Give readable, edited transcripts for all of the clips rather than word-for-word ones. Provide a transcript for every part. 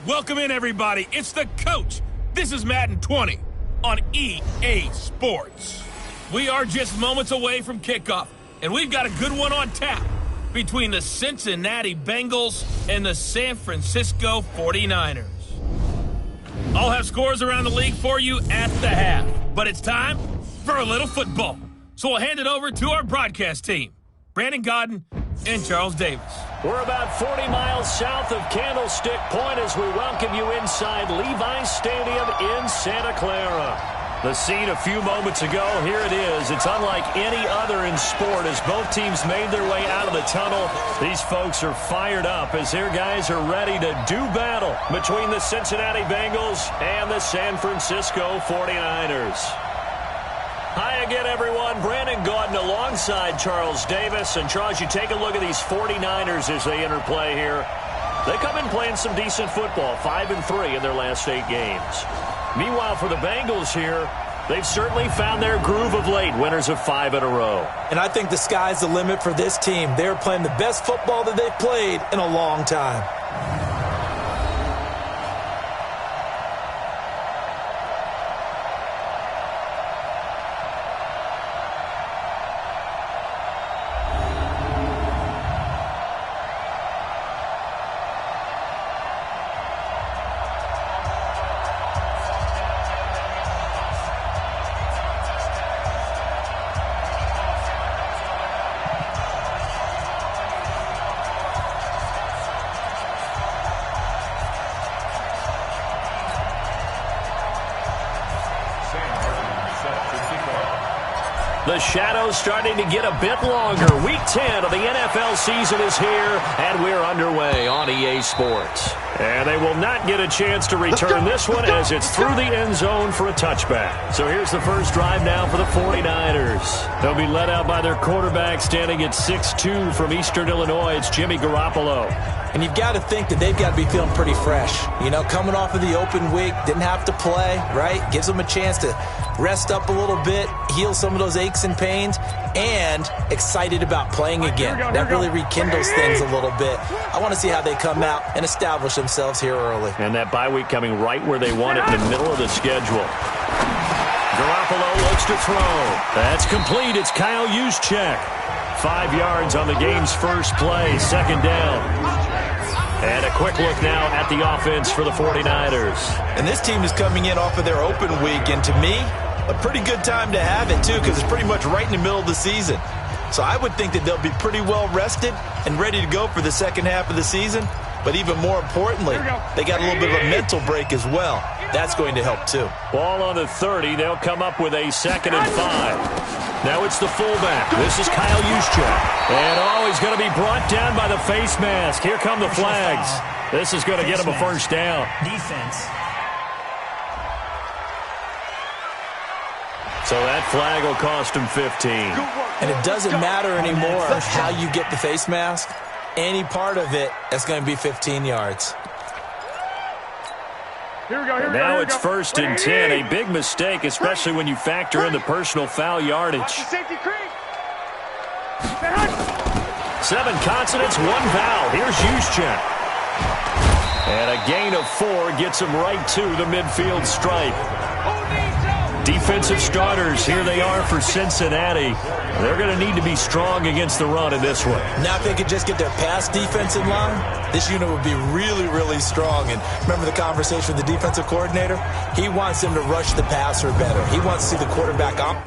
Welcome in, everybody. It's the coach. This is Madden 20 on EA Sports. We are just moments away from kickoff, and we've got a good one on tap between the Cincinnati Bengals and the San Francisco 49ers. I'll have scores around the league for you at the half, but it's time for a little football. So we'll hand it over to our broadcast team, Brandon Godden and Charles Davis. We're about 40 miles south of Candlestick Point as we welcome you inside Levi's Stadium in Santa Clara. The scene a few moments ago, here it is. It's unlike any other in sport as both teams made their way out of the tunnel. These folks are fired up as their guys are ready to do battle between the Cincinnati Bengals and the San Francisco 49ers. Hi again, everyone. Brandon Gaudin alongside Charles Davis. And, Charles, you take a look at these 49ers as they enter play here. They come in playing some decent football, 5-3 in their last 8 games. Meanwhile, for the Bengals here, they've certainly found their groove of late, winners of 5 in a row. And I think the sky's the limit for this team. They're playing the best football that they've played in a long time. The shadow's starting to get a bit longer. Week 10 of the NFL season is here, and we're underway on EA Sports. And they will not get a chance to return this one as it's through the end zone for a touchback. So here's the first drive now for the 49ers. They'll be led out by their quarterback standing at 6'2" from Eastern Illinois. It's Jimmy Garoppolo. And you've got to think that they've got to be feeling pretty fresh. You know, coming off of the open week, didn't have to play, right? Gives them a chance to rest up a little bit, heal some of those aches and pains, and excited about playing again. That really rekindles things a little bit. I want to see how they come out and establish themselves here early. And that bye week coming right where they want it, in the middle of the schedule. Garoppolo looks to throw. That's complete. It's Kyle Juszczyk. 5 yards on the game's first play, second down. And a quick look now at the offense for the 49ers. And this team is coming in off of their open week, and to me, a pretty good time to have it, too, because it's pretty much right in the middle of the season. So I would think that they'll be pretty well rested and ready to go for the second half of the season. But even more importantly, they got a little bit of a mental break as well. That's going to help, too. Ball on the 30. They'll come up with a 2nd and 5. Now it's the fullback. This is Kyle Juszczyk. And, he's going to be brought down by the face mask. Here come the flags. This is going to get him a first down. Defense. So that flag will cost him 15. And it doesn't matter anymore how you get the face mask. Any part of it, that's going to be 15 yards. Now it's 1st and 10. A big mistake, especially when you factor in the personal foul yardage. 7 consonants, 1 vowel. Here's Juszczyk. And a gain of 4 gets him right to the midfield stripe. Defensive starters, here they are for Cincinnati. They're going to need to be strong against the run in this one. Now if they could just get their pass defense in line, this unit would be really, really strong. And remember the conversation with the defensive coordinator? He wants them to rush the passer better. He wants to see the quarterback up.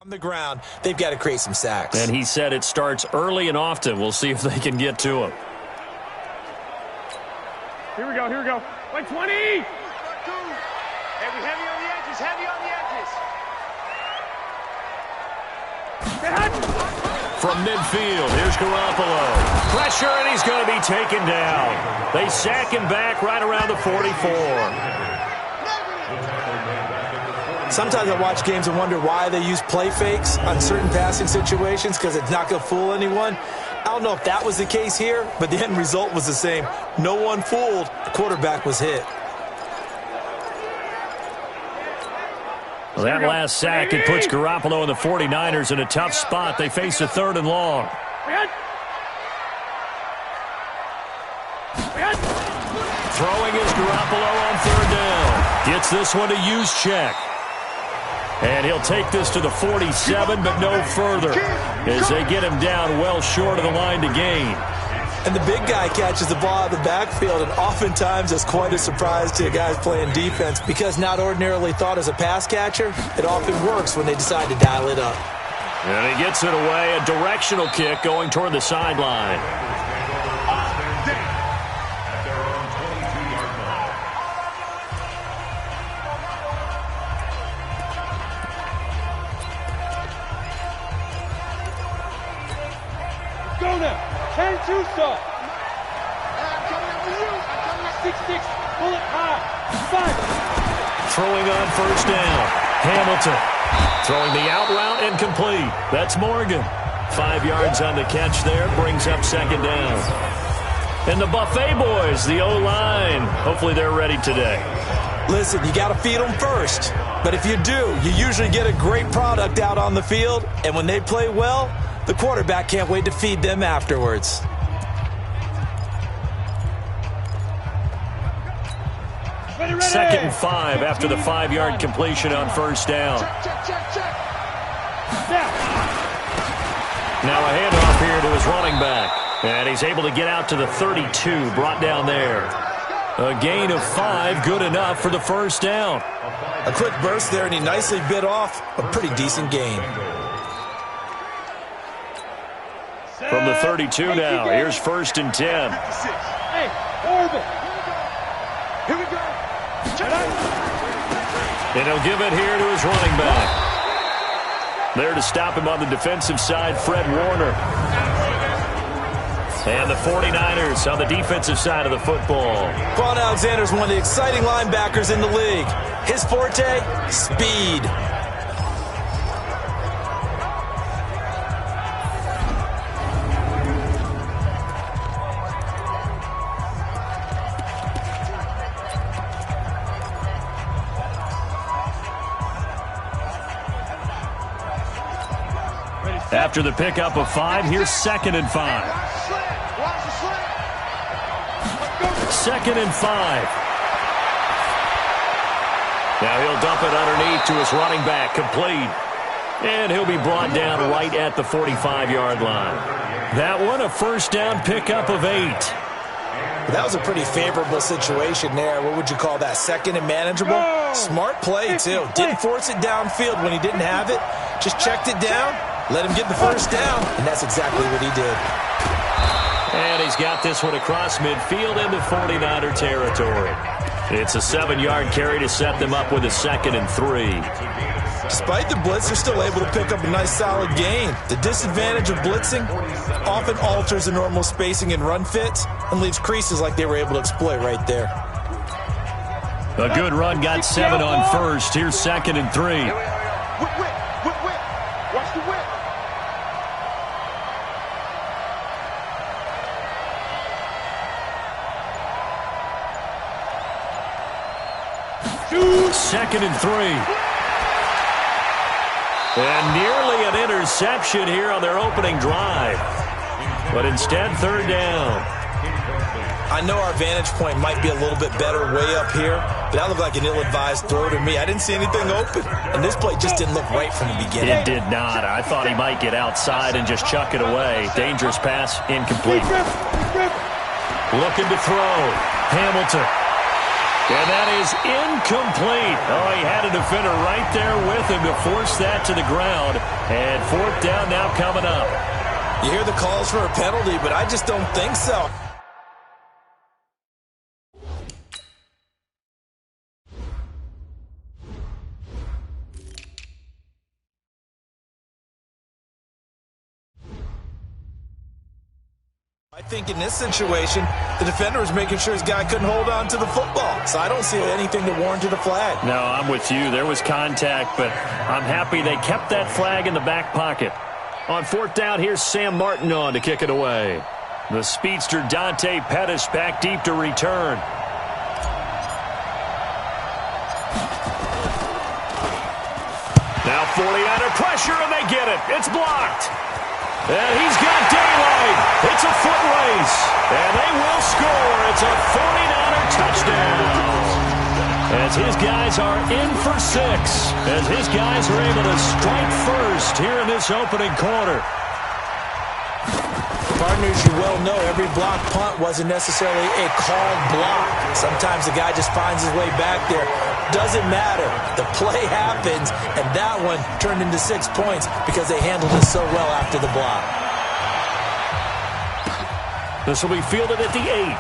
On the ground, they've got to create some sacks. And he said it starts early and often. We'll see if they can get to him. Here we go. Like 20! Heavy on the edges, From midfield, here's Garoppolo. Pressure, and he's going to be taken down. They sack him back right around the 44. Sometimes I watch games and wonder why they use play fakes on certain passing situations, because it's not going to fool anyone. I don't know if that was the case here, but the end result was the same. No one fooled. The quarterback was hit. Well, that last sack, it puts Garoppolo and the 49ers in a tough spot. They face a 3rd and long. Throwing is Garoppolo on 3rd down. Gets this one to use check. And he'll take this to the 47, but no further, as they get him down well short of the line to gain. And the big guy catches the ball out of the backfield, and oftentimes that's quite a surprise to guys playing defense, because not ordinarily thought as a pass catcher, it often works when they decide to dial it up. And he gets it away, a directional kick going toward the sideline. Go now. 10-2 stop. I'm coming up with you. 6-6. Pull it high. 5. Throwing on 1st down. Hamilton throwing the out route and complete. That's Morgan. 5 yards on the catch there. Brings up 2nd down. And the Buffet boys, the O-line. Hopefully they're ready today. Listen, you got to feed them first. But if you do, you usually get a great product out on the field. And when they play well, the quarterback can't wait to feed them afterwards. Ready. 2nd and 5 after the 5-yard completion on 1st down. Check. Now a handoff here to his running back. And he's able to get out to the 32, brought down there. A gain of 5, good enough for the 1st down. A quick burst there, and he nicely bit off a pretty decent gain. From the 32 now, here's 1st and 10. Hey, orbit. Here we go. And he'll give it here to his running back. There to stop him on the defensive side, Fred Warner. And the 49ers on the defensive side of the football. Quan Alexander's one of the exciting linebackers in the league. His forte, speed. After the pickup of 5, here's 2nd and 5. 2nd and 5. Now he'll dump it underneath to his running back, complete. And he'll be brought down right at the 45-yard line. That one, a 1st down pickup of 8. That was a pretty favorable situation there. What would you call that? 2nd and manageable? Smart play, too. Didn't force it downfield when he didn't have it. Just checked it down, let him get the 1st down, and that's exactly what he did. And he's got this one across midfield into 49er territory. It's a 7-yard carry to set them up with a 2nd and 3. Despite the blitz, they're still able to pick up a nice solid gain. The disadvantage of blitzing often alters the normal spacing and run fits and leaves creases like they were able to exploit right there. A good run, got 7 on 1st. Here's 2nd and 3. Watch the whip. 2nd and 3. And nearly an interception here on their opening drive. But instead, 3rd down. I know our vantage point might be a little bit better way up here, but that looked like an ill-advised throw to me. I didn't see anything open, and this play just didn't look right from the beginning. It did not. I thought he might get outside and just chuck it away. Dangerous pass, incomplete. Looking to throw. Hamilton. And that is incomplete. Oh, he had a defender right there with him to force that to the ground. And 4th down now coming up. You hear the calls for a penalty, but I just don't think so. I think in this situation, the defender was making sure his guy couldn't hold on to the football. So I don't see anything that warranted a flag. No, I'm with you. There was contact, but I'm happy they kept that flag in the back pocket. On fourth down, here's Sam Martin on to kick it away. The speedster Dante Pettis back deep to return. Now 49er pressure, and they get it. It's blocked. And he's got daylight. It's a foot race. And they will score. It's a 49er touchdown. As his guys are in for 6. As his guys are able to strike first here in this opening quarter. Partners, you well know every block punt wasn't necessarily a called block. Sometimes the guy just finds his way back there. Doesn't matter. The play happens, and that one turned into 6 points because they handled it so well after the block. This will be fielded at the 8.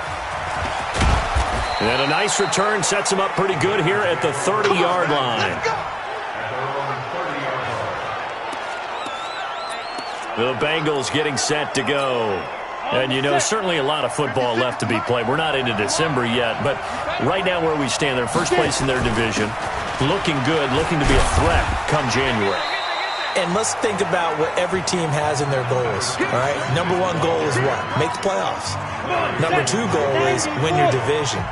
And a nice return sets him up pretty good here at the 30-yard line. The Bengals getting set to go. And, you know, certainly a lot of football left to be played. We're not into December yet, but right now where we stand, they're first place in their division. Looking good, looking to be a threat come January. And let's think about what every team has in their goals, all right? Number 1 goal is what? Make the playoffs. Number 2 goal is win your division.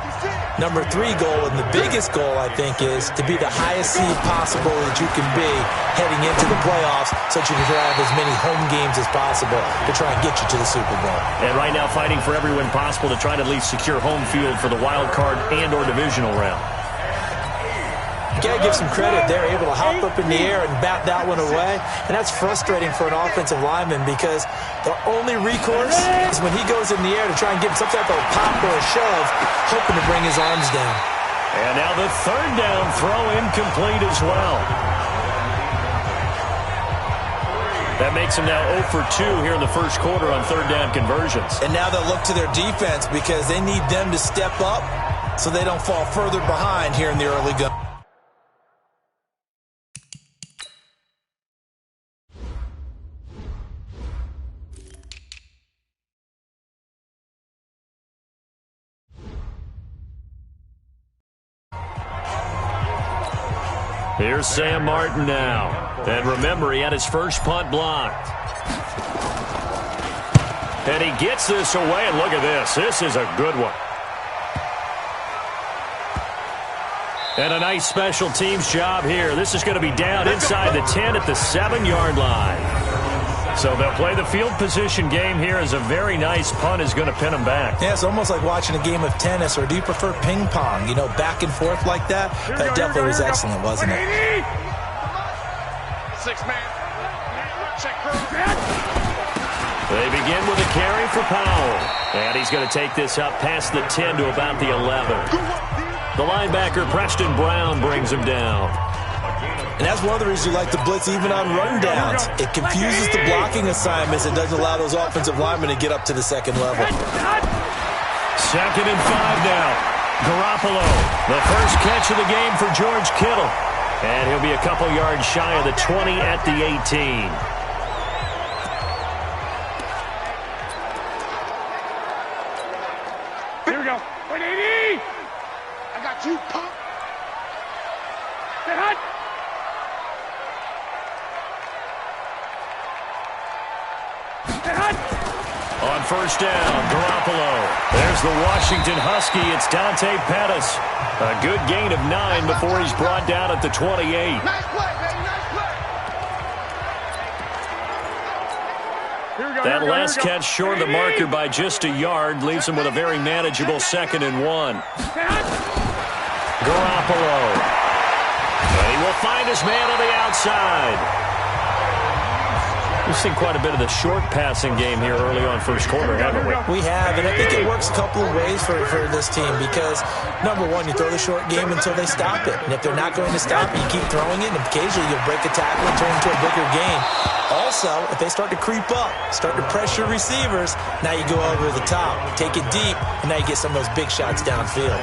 Number 3 goal, and the biggest goal, I think, is to be the highest seed possible that you can be heading into the playoffs so that you can have as many home games as possible to try and get you to the Super Bowl. And right now fighting for every win possible to try to at least secure home field for the wild card and or divisional round. You got to give some credit. They're able to hop up in the air and bat that one away. And that's frustrating for an offensive lineman because the only recourse is when he goes in the air to try and give some type of pop or a shove, hoping to bring his arms down. And now the third down throw incomplete as well. That makes him now 0 for 2 here in the first quarter on third down conversions. And now they'll look to their defense because they need them to step up so they don't fall further behind here in the early go. Here's Sam Martin now. And remember, he had his first punt blocked. And he gets this away, and look at this. This is a good one. And a nice special teams job here. This is going to be down inside the 10 at the 7-yard line. So they'll play the field position game here as a very nice punt is going to pin them back. Yeah, it's almost like watching a game of tennis, or do you prefer ping pong? You know, back and forth like that? That definitely was excellent, wasn't it? 6-man. Check. They begin with a carry for Powell. And he's going to take this up past the 10 to about the 11. The linebacker, Preston Brown, brings him down. And that's one of the reasons you like to blitz even on rundowns. It confuses the blocking assignments. It doesn't allow those offensive linemen to get up to the second level. 2nd and 5 now. Garoppolo, the first catch of the game for George Kittle. And he'll be a couple yards shy of the 20 at the 18. Here we go. 180! I got you, punk. Get hot! On first down, Garoppolo. There's the Washington Husky. It's Dante Pettis. A good gain of 9 before he's brought down at the 28. Nice play, baby. Nice play. That last catch short of the marker by just a yard leaves him with a very manageable 2nd and 1. Garoppolo. And he will find his man on the outside. We've seen quite a bit of the short passing game here early on first quarter, haven't we? We have, and I think it works a couple of ways for this team because, number 1, you throw the short game until they stop it. And if they're not going to stop it, you keep throwing it, and occasionally you'll break a tackle and turn into a bigger gain. Also, if they start to creep up, start to pressure receivers, now you go over the top, take it deep, and now you get some of those big shots downfield.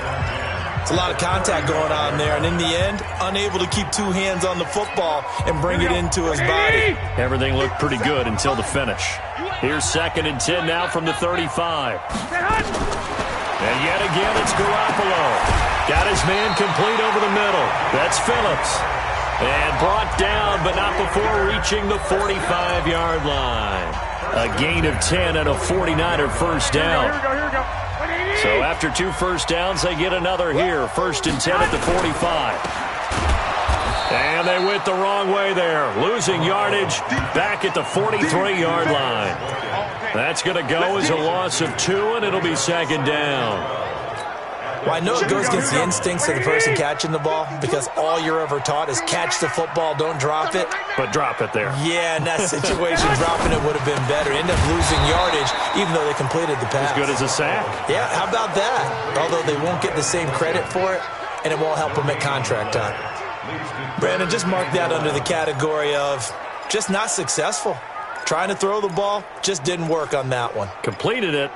It's a lot of contact going on there, and in the end, unable to keep 2 hands on the football and bring it into his body. Everything looked pretty good until the finish. Here's 2nd and 10 now from the 35. And yet again, it's Garoppolo. Got his man complete over the middle. That's Phillips. And brought down, but not before reaching the 45-yard line. A gain of 10 and a 49er first down. Here we go. So after 2 first downs, they get another here. 1st and 10 at the 45. And they went the wrong way there. Losing yardage back at the 43-yard line. That's going to go as a loss of 2, and it'll be 2nd down. Well, I know it goes against the instincts of the person catching the ball because all you're ever taught is catch the football, don't drop it. But drop it there. Yeah, in that situation, dropping it would have been better. End up losing yardage, even though they completed the pass. As good as a sack. Yeah, how about that? Although they won't get the same credit for it, and it won't help them at contract time. Brandon, just mark that under the category of just not successful. Trying to throw the ball, just didn't work on that one. Completed it.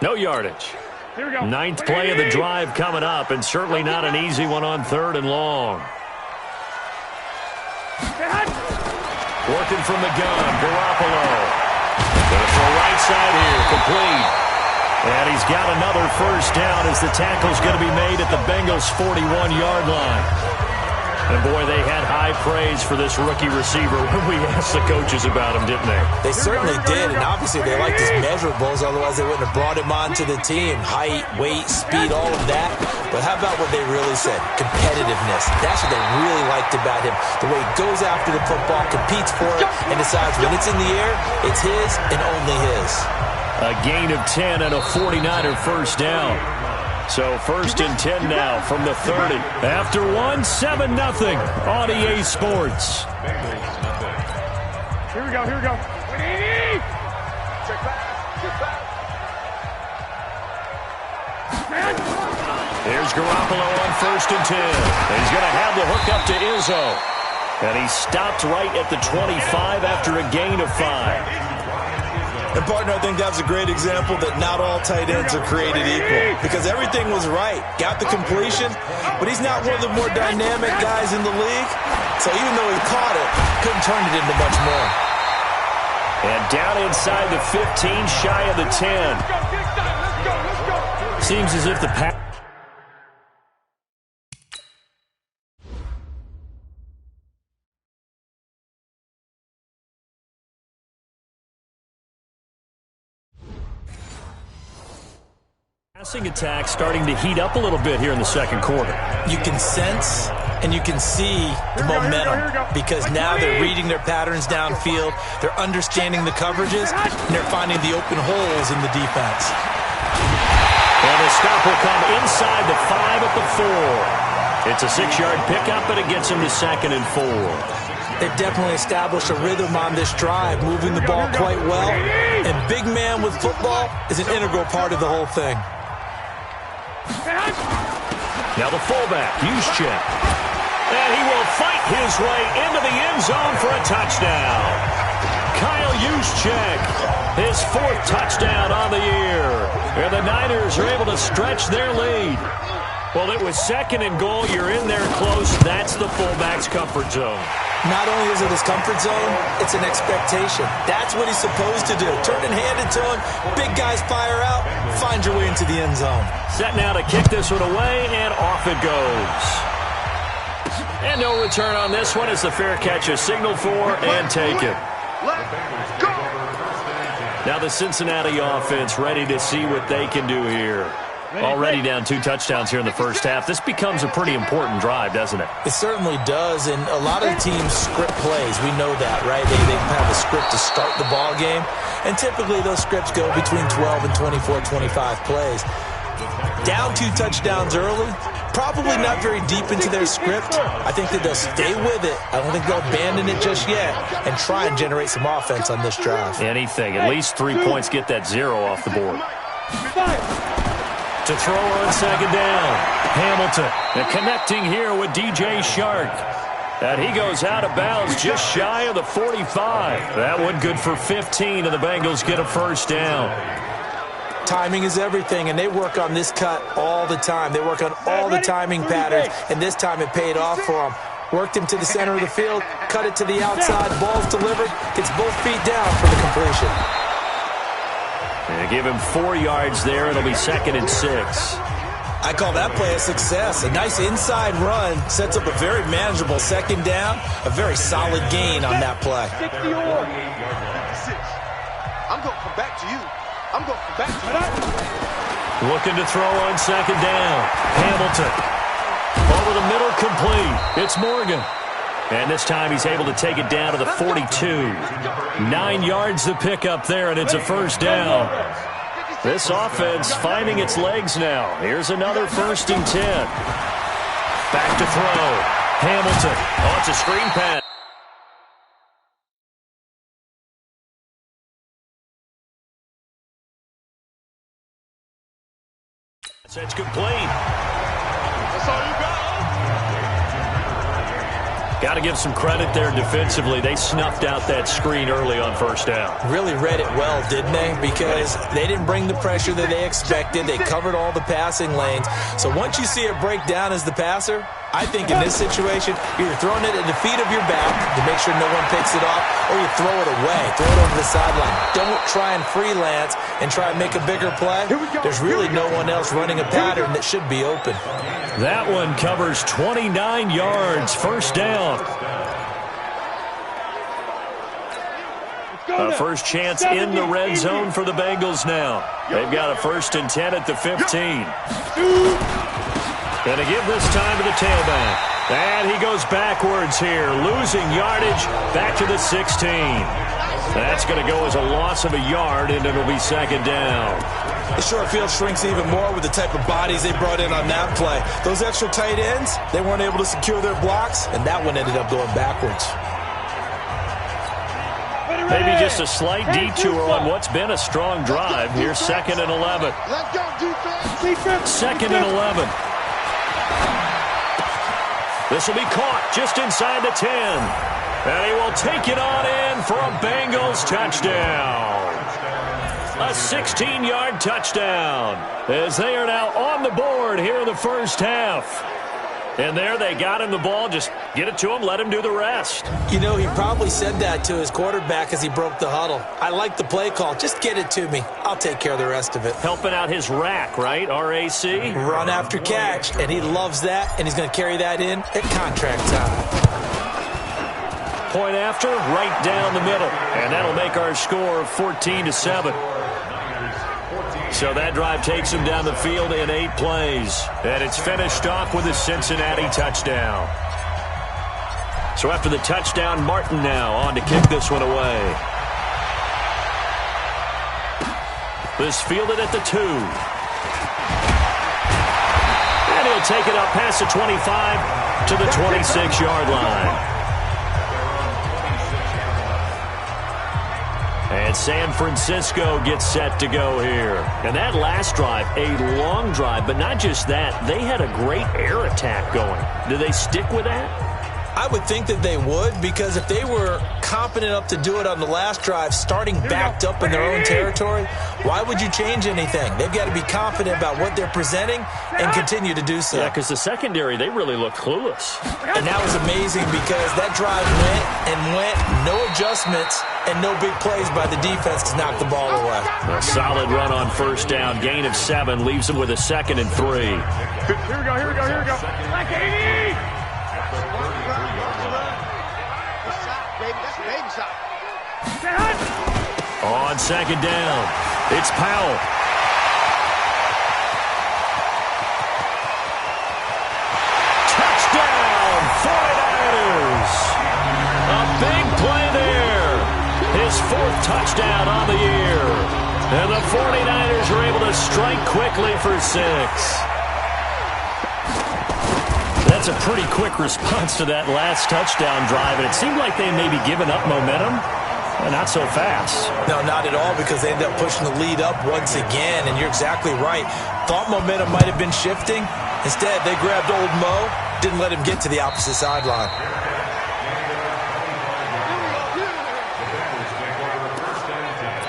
No yardage. Here we go. 9th play of the drive coming up, and certainly not an easy one on 3rd and long. Working from the gun, Garoppolo. Going to throw right side here, complete. And he's got another first down as the tackle's going to be made at the Bengals' 41-yard line. And, boy, they had high praise for this rookie receiver when we asked the coaches about him, didn't they? They certainly did, and obviously they liked his measurables, otherwise they wouldn't have brought him onto the team. Height, weight, speed, all of that. But how about what they really said? Competitiveness. That's what they really liked about him. The way he goes after the football, competes for it, and decides when it's in the air, it's his and only his. A gain of 10 and a 49er first down. So 1st and 10 now from the 30. After 1, 7-0 on EA Sports. Here we go. Here's Garoppolo on 1st and 10. He's going to have the hook up to Izzo. And he stopped right at the 25 after a gain of 5. And, partner, I think that's a great example that not all tight ends are created equal because everything was right. Got the completion, but he's not one of the more dynamic guys in the league. So even though he caught it, couldn't turn it into much more. And down inside the 15, shy of the 10. Seems as if the pass... Passing attack starting to heat up a little bit here in the 2nd quarter. You can sense and you can see the momentum because now they're reading their patterns downfield, they're understanding the coverages, and they're finding the open holes in the defense. And the stop will come inside the 5 at the 4. It's a 6-yard pickup, but it gets them to 2nd and 4. They've definitely established a rhythm on this drive, moving the ball quite well. And big man with football is an integral part of the whole thing. Now the fullback, Juszczyk. And he will fight his way into the end zone for a touchdown. Kyle Juszczyk, his 4th touchdown on the year. And the Niners are able to stretch their lead. Well, it was 2nd and goal. You're in there close. That's the fullback's comfort zone. Not only is it his comfort zone, it's an expectation. That's what he's supposed to do. Turn and hand it to him. Big guys fire out. Find your way into the end zone. Set now to kick this one away, and off it goes. And no return on this one as the fair catch is signaled for and taken. Now the Cincinnati offense ready to see what they can do here. Already down 2 touchdowns here in the first half. This becomes a pretty important drive, doesn't it? It certainly does, and a lot of teams script plays. We know that, right? They have a script to start the ball game, and typically those scripts go between 12 and 24, 25 plays. Down 2 touchdowns early, probably not very deep into their script. I think that they'll stay with it. I don't think they'll abandon it just yet and try and generate some offense on this drive. Anything. At least 3 points get that 0 off the board. To throw on 2nd down. Hamilton. And connecting here with DJ Shark. And he goes out of bounds just shy of the 45. That one good for 15, and the Bengals get a first down. Timing is everything, and they work on this cut all the time. They work on all the timing patterns, and this time it paid off for them. Worked him to the center of the field, cut it to the outside, ball's delivered, gets both feet down for the completion. They give him 4 yards there. It'll be 2nd and 6. I call that play a success. A nice inside run sets up a very manageable second down, a very solid gain on that play. 60 or 56. I'm going to come back to you. I'm going to come back to you. Looking to throw on second down. Hamilton. Over the middle, complete. It's Morgan. And this time he's able to take it down to the 42. 9 yards to pick up there, and it's a first down. This offense finding its legs now. Here's another 1st and 10. Back to throw. Hamilton. Oh, it's a screen pass. That's complete. That's all you got. Got to give some credit there defensively. They snuffed out that screen early on first down. Really read it well, didn't they? Because they didn't bring the pressure that they expected. They covered all the passing lanes. So once you see it break down as the passer, I think in this situation, you're throwing it at the feet of your back to make sure no one picks it off, or you throw it away, throw it over the sideline. Don't try and freelance and try and make a bigger play. There's really no one else running a pattern that should be open. That one covers 29 yards, first down. A first chance in the red zone for the Bengals now. They've got a 1st and 10 at the 15. Going to give this time to the tailback. And he goes backwards here, losing yardage back to the 16. That's going to go as a loss of a yard, and it'll be second down. The short field shrinks even more with the type of bodies they brought in on that play. Those extra tight ends, they weren't able to secure their blocks, and that one ended up going backwards. Maybe just a slight detour on what's been a strong drive. Here's 2nd and 11. Let's go, defense. 2nd and 11. This will be caught just inside the 10. And he will take it on in for a Bengals touchdown. A 16-yard touchdown as they are now on the board here in the first half. And there they got him the ball. Just get it to him, let him do the rest. You know, he probably said that to his quarterback as he broke the huddle. I like the play call. Just get it to me. I'll take care of the rest of it. Helping out his rack, right? RAC? Run after catch, and he loves that, and he's going to carry that in at contract time. Point after, right down the middle. And that'll make our score 14-7. So that drive takes him down the field in 8 plays. And it's finished off with a Cincinnati touchdown. So after the touchdown, Martin now on to kick this one away. This fielded at the 2. And he'll take it up past the 25 to the 26-yard line. And San Francisco gets set to go here. And that last drive, a long drive, but not just that. They had a great air attack going. Do they stick with that? I would think that they would, because if they were confident enough to do it on the last drive, starting backed up in their own territory, why would you change anything? They've got to be confident about what they're presenting and continue to do so. Yeah, because the secondary, they really looked clueless. And that was amazing because that drive went and went, no adjustments, and no big plays by the defense to knock the ball away. A solid run on first down, gain of 7, leaves them with a 2nd and 3. Here we go, here we go, here we go. Like 80! On second down, it's Powell. Touchdown, 49ers. A big play there. His 4th touchdown on the year. And the 49ers are able to strike quickly for 6. That's a pretty quick response to that last touchdown drive, and it seemed like they may be giving up momentum. Not so fast. No, not at all, because they end up pushing the lead up once again, and you're exactly right. Thought momentum might have been shifting. Instead, they grabbed old Mo, didn't let him get to the opposite sideline.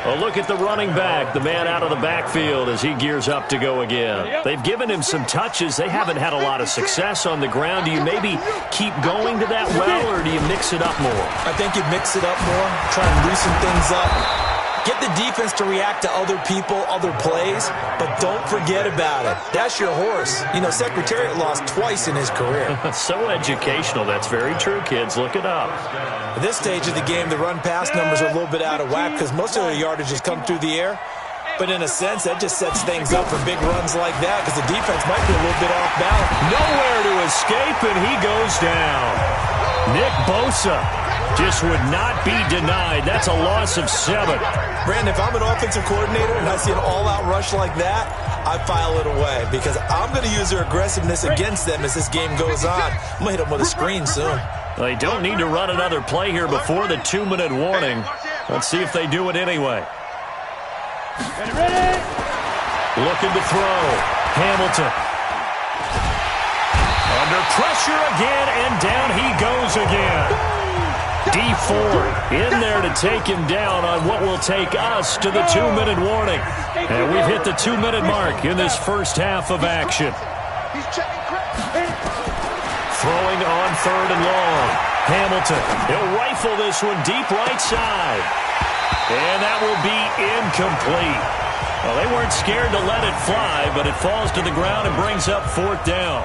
A look at the running back, the man out of the backfield as he gears up to go again. They've given him some touches. They haven't had a lot of success on the ground. Do you maybe keep going to that well, or do you mix it up more? I think you mix it up more, try and loosen things up. Get the defense to react to other people, other plays, but don't forget about it. That's your horse. You know, Secretariat lost twice in his career. So educational. That's very true, kids. Look it up. At this stage of the game, the run-pass numbers are a little bit out of whack because most of their yardage has come through the air. But in a sense, that just sets things up for big runs like that because the defense might be a little bit off balance. Nowhere to escape, and he goes down. Nick Bosa just would not be denied. That's a loss of 7. Brandon, if I'm an offensive coordinator and I see an all-out rush like that, I file it away because I'm going to use their aggressiveness against them as this game goes on. I'm going to hit them with a screen soon. They don't need to run another play here before the 2-minute warning. Let's see if they do it anyway. Ready? Looking to throw. Hamilton. Under pressure again, and down he goes again. D4 in there to take him down on what will take us to the 2-minute warning. And we've hit the 2-minute mark in this first half of action. Throwing on 3rd and long. Hamilton, he'll rifle this one deep right side. And that will be incomplete. Well, they weren't scared to let it fly, but it falls to the ground and brings up 4th down.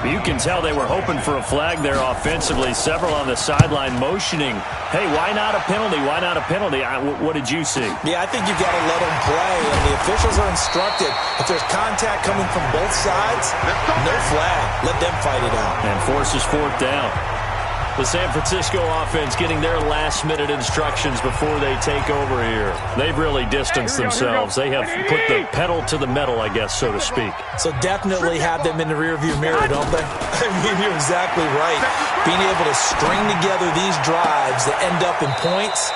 You can tell they were hoping for a flag there offensively. Several on the sideline motioning, hey, why not a penalty? Why not a penalty? What did you see? Yeah, I think you've got to let them play, and the officials are instructed. If there's contact coming from both sides, no flag. Let them fight it out. And forces 4th down. The San Francisco offense getting their last-minute instructions before they take over here. They've really distanced themselves. They have put the pedal to the metal, I guess, so to speak. So definitely have them in the rearview mirror, don't they? I mean, you're exactly right. Being able to string together these drives that end up in points,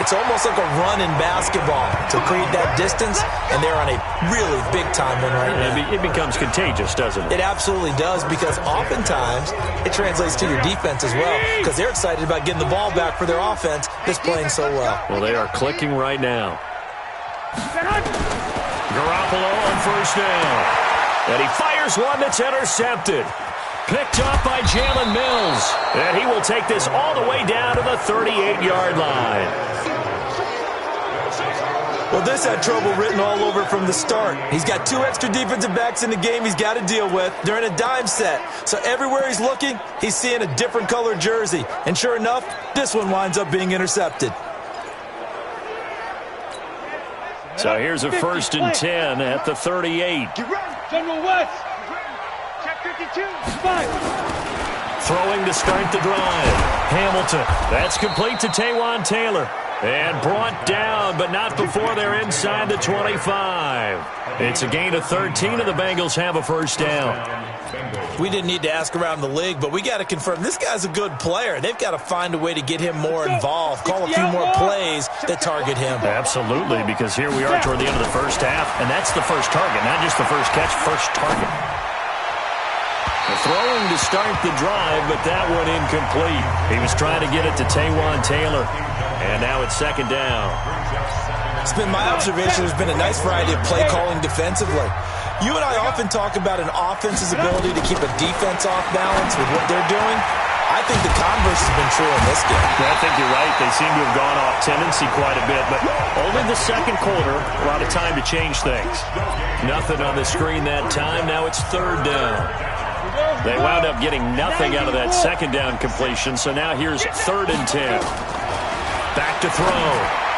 it's almost like a run in basketball to create that distance, and they're on a really big-time one right now. It becomes contagious, doesn't it? It absolutely does, because oftentimes it translates to your defense as well, because they're excited about getting the ball back for their offense that's playing so well. Well, they are clicking right now. Garoppolo on 1st down. And he fires one that's intercepted. Picked up by Jalen Mills. And he will take this all the way down to the 38-yard line. Well, this had trouble written all over from the start. He's got 2 extra defensive backs in the game he's got to deal with. They're in a dime set. So everywhere he's looking, he's seeing a different colored jersey. And sure enough, this one winds up being intercepted. So here's a 1st and 10 at the 38. General West. Check 52. 5. Throwing to start the drive. Hamilton. That's complete to Taywan Taylor. And brought down, but not before they're inside the 25. It's a gain of 13, and the Bengals have a 1st down. We didn't need to ask around the league, but we got to confirm this guy's a good player. They've got to find a way to get him more involved, call a few more plays that target him. Absolutely, because here we are toward the end of the first half, and that's the first target, not just the first catch, first target. Throwing to start the drive, but that one incomplete. He was trying to get it to Taywan Taylor. And now it's 2nd down. It's been my observation there's been a nice variety of play calling defensively. You and I often talk about an offense's ability to keep a defense off balance with what they're doing. I think the converse has been true in this game. I think you're right. They seem to have gone off tendency quite a bit, but only the 2nd quarter, a lot of time to change things. Nothing on the screen that time. Now it's 3rd down. They wound up getting nothing out of that 2nd down completion, so now here's 3rd and 10. Back to throw.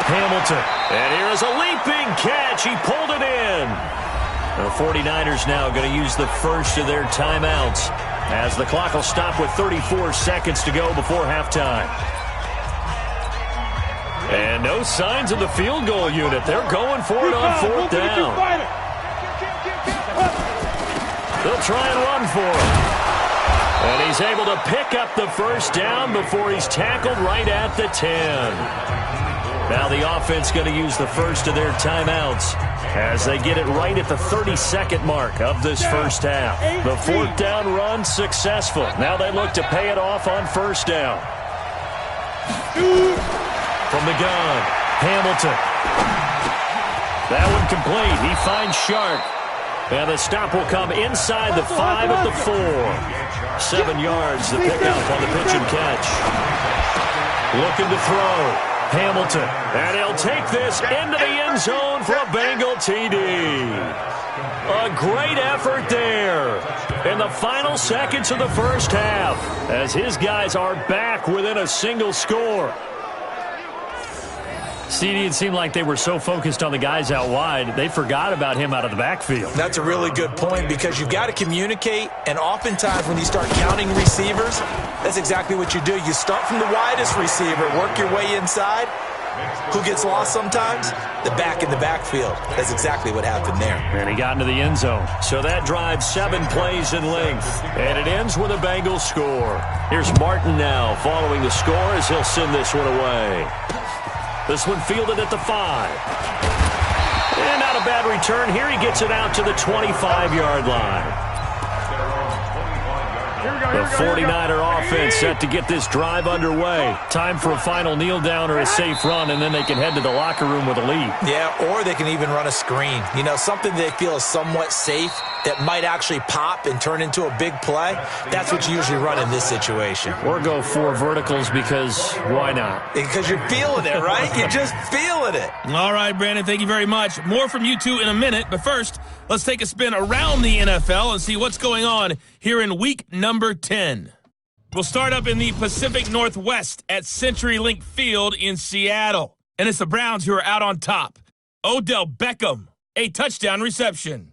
Hamilton. And here is a leaping catch. He pulled it in. The 49ers now going to use the first of their timeouts as the clock will stop with 34 seconds to go before halftime. And no signs of the field goal unit. They're going for it on 4th down. They'll try and run for it. And he's able to pick up the 1st down before he's tackled right at the 10. Now the offense going to use the first of their timeouts as they get it right at the 32nd mark of this first half. The 4th down run successful. Now they look to pay it off on 1st down. From the gun, Hamilton. That one complete. He finds Shark. And the stop will come inside the 5 at the 4. 7 yards, the pickup on the pitch and catch. Looking to throw. Hamilton, and he'll take this into the end zone for a Bengal TD. A great effort there in the final seconds of the first half as his guys are back within a single score. CD, it seemed like they were so focused on the guys out wide, they forgot about him out of the backfield. That's a really good point because you've got to communicate, and oftentimes when you start counting receivers, that's exactly what you do. You start from the widest receiver, work your way inside. Who gets lost sometimes? The back in the backfield. That's exactly what happened there. And he got into the end zone. So that drives 7 plays in length. And it ends with a Bengals score. Here's Martin now following the score as he'll send this one away. This one fielded at the 5. And not a bad return. Here he gets it out to the 25-yard line. The 49er offense set to get this drive underway. Time for a final kneel down or a safe run, and then they can head to the locker room with a lead. Yeah, or they can even run a screen. You know, something they feel is somewhat safe that might actually pop and turn into a big play. That's what you usually run in this situation. Or go 4 verticals because why not? Because you're feeling it, right? You're just feeling it. All right, Brandon, thank you very much. More from you two in a minute, but first, let's take a spin around the NFL and see what's going on here in week number 10. We'll start up in the Pacific Northwest at CenturyLink Field in Seattle. And it's the Browns who are out on top. Odell Beckham, a touchdown reception.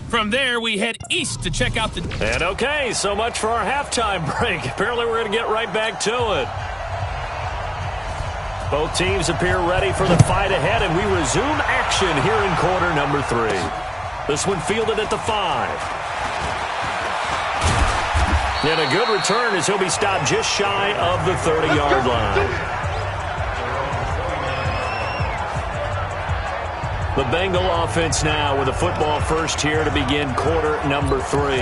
From there, we head east to check out the... And okay, so much for our halftime break. Apparently, we're going to get right back to it. Both teams appear ready for the fight ahead, and we resume action here in quarter number 3. This one fielded at the 5. And a good return as he'll be stopped just shy of the 30-yard line. The Bengal offense now with a football first here to begin quarter number 3.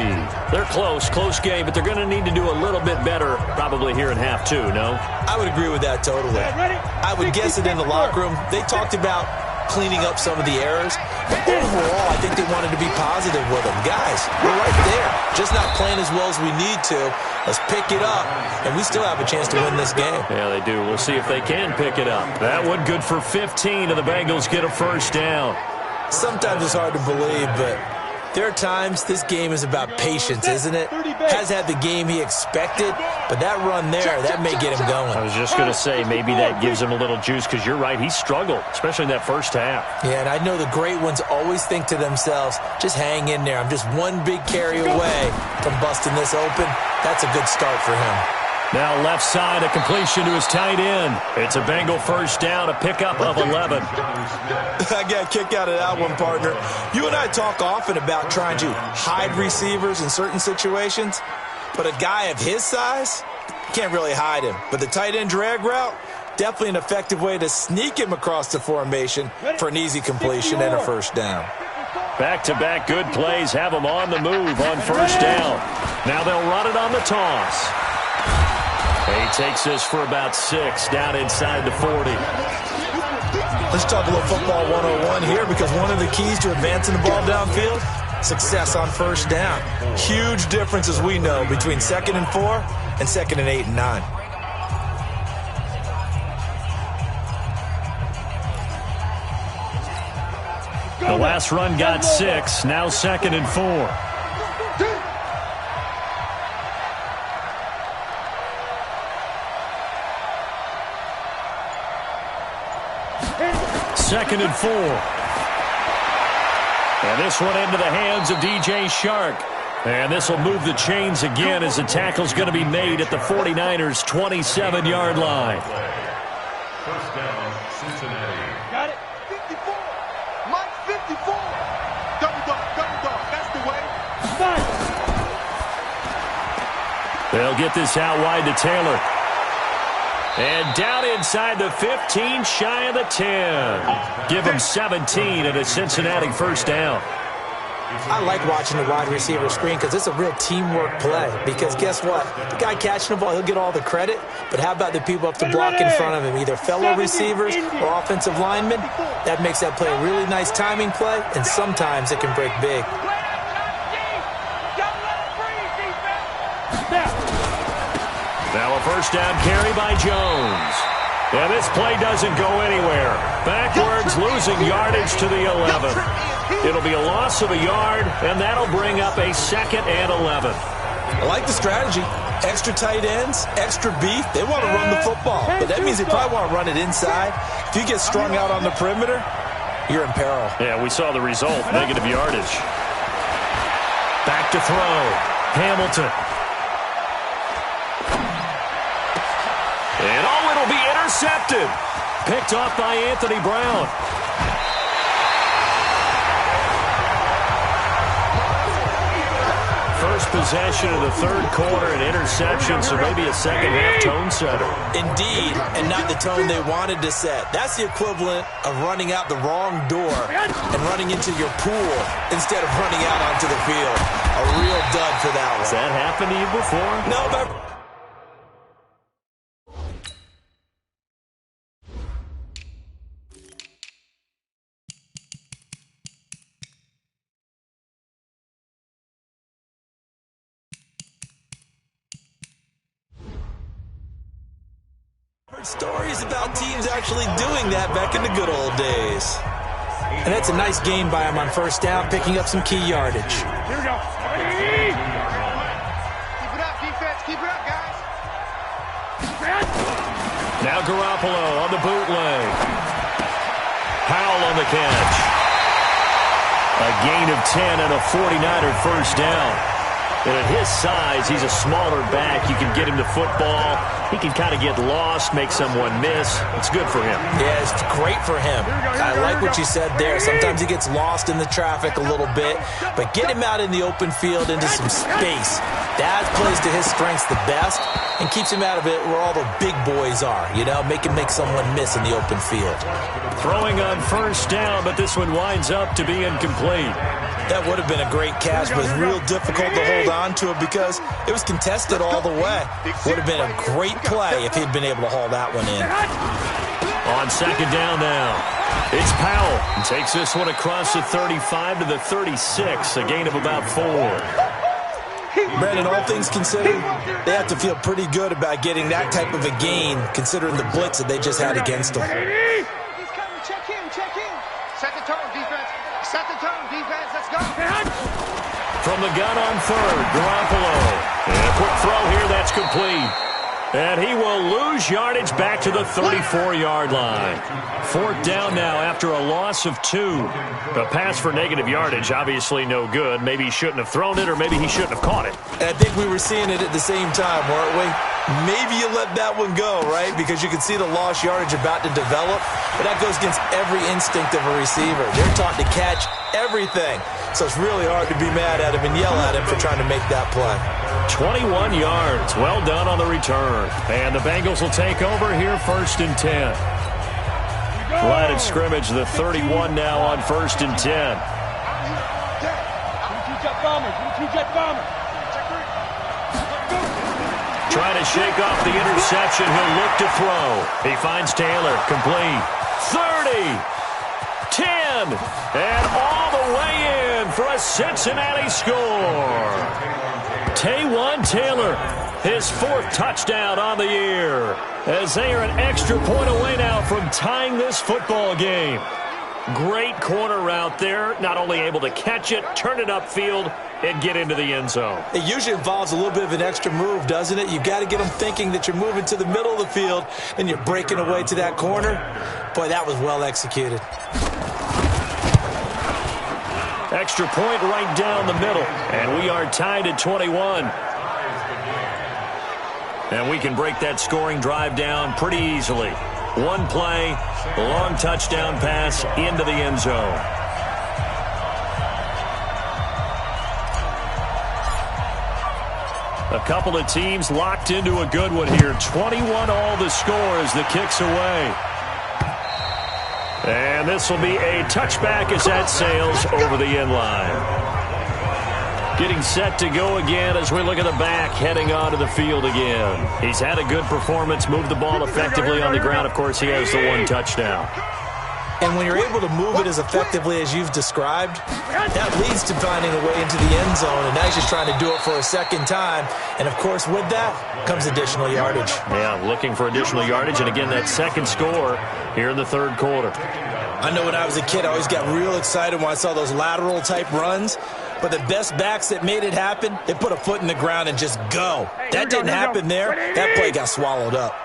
They're close game, but they're going to need to do a little bit better probably here in half 2, no? I would agree with that totally. I would guess it in the locker room. They talked about cleaning up some of the errors. But overall, I think they wanted to be positive with them. Guys, we're right there. Just not playing as well as we need to. Let's pick it up, and we still have a chance to win this game. Yeah, they do. We'll see if they can pick it up. That one good for 15, and the Bengals get a first down. Sometimes it's hard to believe, but there are times this game is about patience, isn't it? Has had the game he expected, but that run there, that may get him going. I was just going to say, maybe that gives him a little juice, because you're right, he struggled, especially in that first half. Yeah, and I know the great ones always think to themselves, just hang in there. I'm just one big carry away from busting this open. That's a good start for him. Now left side, a completion to his tight end. It's a Bengal first down, a pickup of 11. I got a kick out of that one, partner. You and I talk often about trying to hide receivers in certain situations, but a guy of his size, can't really hide him. But the tight end drag route, definitely an effective way to sneak him across the formation for an easy completion and a first down. Back-to-back good plays have them on the move on first down. Now they'll run it on the toss. He takes this for about 6 down inside the 40. Let's talk a little football 101 here, because one of the keys to advancing the ball downfield, success on first down. Huge difference, as we know, between 2nd and 4 and 2nd and 8 and 9. The last run got 6, now 2nd and 4. Second and 4. And this one into the hands of DJ Shark. And this will move the chains again as the tackle's going to be made at the 49ers' 27-yard line. First down, Cincinnati. Got it. 54. Mike, 54. Double dog. That's the way. They'll get this out wide to Taylor. And down inside the 15, shy of the 10. Give him 17 and a Cincinnati first down. I like watching the wide receiver screen because it's a real teamwork play. Because guess what? The guy catching the ball, he'll get all the credit. But how about the people up the block in front of him? Either fellow receivers or offensive linemen. That makes that play a really nice timing play, and sometimes it can break big. Now a first down carry by Jones. And this play doesn't go anywhere. Backwards, losing yardage to the 11. It'll be a loss of a yard, and that'll bring up a 2nd and 11. I like the strategy. Extra tight ends, extra beef. They want to run the football, but that means they probably want to run it inside. If you get strung out on the perimeter, you're in peril. Yeah, we saw the result, negative yardage. Back to throw. Hamilton. And it'll be intercepted. Picked off by Anthony Brown. First possession of the 3rd quarter, an interception, so maybe a second-half tone setter. Indeed, and not the tone they wanted to set. That's the equivalent of running out the wrong door and running into your pool instead of running out onto the field. A real dud for that one. Has that happened to you before? No, but... stories about teams actually doing that back in the good old days. And that's a nice gain by him on 1st down, picking up some key yardage. Here we go. Keep it up, defense. Keep it up, guys. Now Garoppolo on the bootleg. Powell on the catch. A gain of 10 and a 49er 1st down. And at his size, he's a smaller back. You can get him the football. He can kind of get lost, make someone miss. It's good for him. Yeah, it's great for him. I like what you said there. Sometimes he gets lost in the traffic a little bit, but get him out in the open field into some space. That plays to his strengths the best and keeps him out of it where all the big boys are, you know, make someone miss in the open field. Throwing on 1st down, but this one winds up to be incomplete. That would have been a great catch, but it was real difficult to hold on to it because it was contested all the way. Would have been a great play if he'd been able to haul that one in. On 2nd down now, it's Powell. He takes this one across the 35 to the 36, a gain of about 4. Brandon, all things considered, they have to feel pretty good about getting that type of a gain, considering the blitz that they just had against them. He's coming. Check in. Set the tone, defense. Set the tone, defense. Let's go. From the gun on 3rd, Garoppolo. And a quick throw here, that's complete. And he will lose yardage back to the 34-yard line. 4th down now after a loss of 2. The pass for negative yardage, obviously no good. Maybe he shouldn't have thrown it, or maybe he shouldn't have caught it. And I think we were seeing it at the same time, weren't we? Maybe you let that one go, right? Because you can see the lost yardage about to develop. But that goes against every instinct of a receiver. They're taught to catch everything. So it's really hard to be mad at him and yell at him for trying to make that play. 21 yards. Well done on the return. And the Bengals will take over here 1st and 10. Line of scrimmage, the 31 now on 1st and 10. Trying to shake off the interception. He'll look to throw. He finds Taylor. Complete. 30. 10. And all the way in for a Cincinnati score. Taywan Taylor, his 4th touchdown on the year, as they are an extra point away now from tying this football game. Great corner route there, not only able to catch it, turn it upfield, and get into the end zone. It usually involves a little bit of an extra move, doesn't it? You've got to get them thinking that you're moving to the middle of the field and you're breaking away to that corner. Boy, that was well executed. Extra point right down the middle, and we are tied at 21. And we can break that scoring drive down pretty easily. One play, a long touchdown pass into the end zone. A couple of teams locked into a good one here. 21 all the score as the kick's away. And this will be a touchback as that sails over the end line. Getting set to go again as we look at the back heading onto the field again. He's had a good performance, moved the ball effectively on the ground. Of course, he has the 1 touchdown. And when you're able to move it as effectively as you've described, that leads to finding a way into the end zone, and now he's just trying to do it for a second time. And, of course, with that comes additional yardage. Yeah, looking for additional yardage, and again, that second score here in the third quarter. I know when I was a kid, I always got real excited when I saw those lateral-type runs. But the best backs that made it happen, they put a foot in the ground and just go. That didn't happen there. That play got swallowed up.